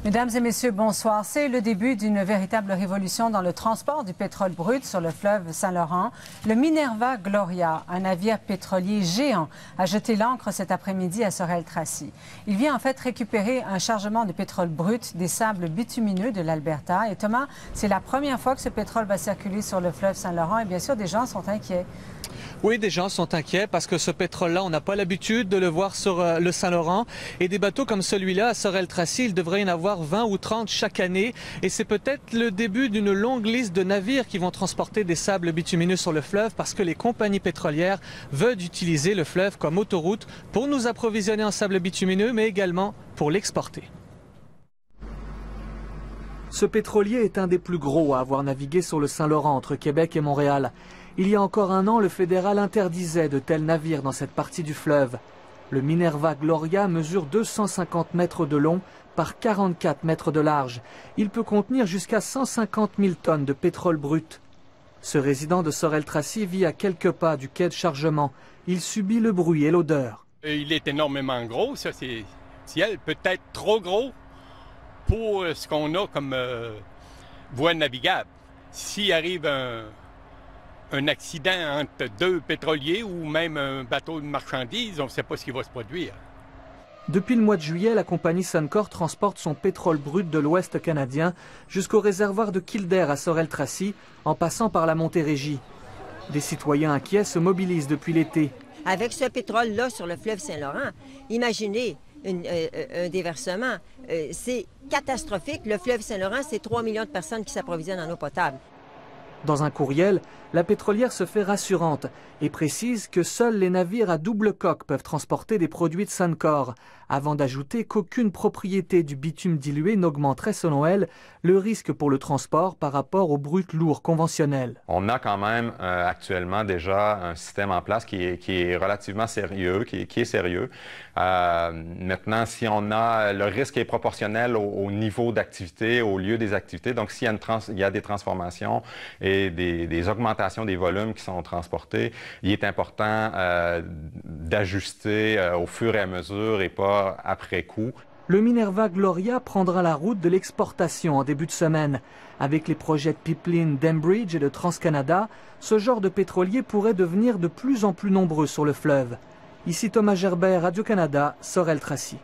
Mesdames et messieurs, bonsoir. C'est le début d'une véritable révolution dans le transport du pétrole brut sur le fleuve Saint-Laurent. Le Minerva Gloria, un navire pétrolier géant, a jeté l'ancre cet après-midi à Sorel-Tracy. Il vient en fait récupérer un chargement de pétrole brut des sables bitumineux de l'Alberta. Et Thomas, c'est la première fois que ce pétrole va circuler sur le fleuve Saint-Laurent et bien sûr, des gens sont inquiets. Oui, des gens sont inquiets parce que ce pétrole-là, on n'a pas l'habitude de le voir sur le Saint-Laurent. Et des bateaux comme celui-là, à Sorel-Tracy, il devrait y en avoir 20 ou 30 chaque année. Et c'est peut-être le début d'une longue liste de navires qui vont transporter des sables bitumineux sur le fleuve parce que les compagnies pétrolières veulent utiliser le fleuve comme autoroute pour nous approvisionner en sable bitumineux, mais également pour l'exporter. Ce pétrolier est un des plus gros à avoir navigué sur le Saint-Laurent entre Québec et Montréal. Il y a encore un an, le fédéral interdisait de tels navires dans cette partie du fleuve. Le Minerva Gloria mesure 250 mètres de long par 44 mètres de large. Il peut contenir jusqu'à 150 000 tonnes de pétrole brut. Ce résident de Sorel-Tracy vit à quelques pas du quai de chargement. Il subit le bruit et l'odeur. Il est énormément gros, ça c'est ciel, peut-être trop gros pour ce qu'on a comme voie navigable. S'il arrive un accident entre deux pétroliers ou même un bateau de marchandises, on ne sait pas ce qui va se produire. Depuis le mois de juillet, la compagnie Suncor transporte son pétrole brut de l'Ouest canadien jusqu'au réservoir de Kildare à Sorel-Tracy, en passant par la Montérégie. Des citoyens inquiets se mobilisent depuis l'été. Avec ce pétrole-là sur le fleuve Saint-Laurent, imaginez un déversement. C'est catastrophique. Le fleuve Saint-Laurent, c'est 3 millions de personnes qui s'approvisionnent en eau potable. Dans un courriel, la pétrolière se fait rassurante et précise que seuls les navires à double coque peuvent transporter des produits de Suncor, avant d'ajouter qu'aucune propriété du bitume dilué n'augmenterait, selon elle, le risque pour le transport par rapport au brut lourd conventionnel. On a quand même actuellement déjà un système en place qui est relativement sérieux, qui est sérieux. Maintenant, si on a le risque est proportionnel au niveau d'activité, au lieu des activités, donc s'il y a des transformations et des augmentations des volumes qui sont transportés, il est important d'ajuster au fur et à mesure et pas après coup. Le Minerva Gloria prendra la route de l'exportation en début de semaine. Avec les projets de pipeline d'Enbridge et de TransCanada, ce genre de pétrolier pourrait devenir de plus en plus nombreux sur le fleuve. Ici Thomas Gerbert, Radio-Canada, Sorel-Tracy.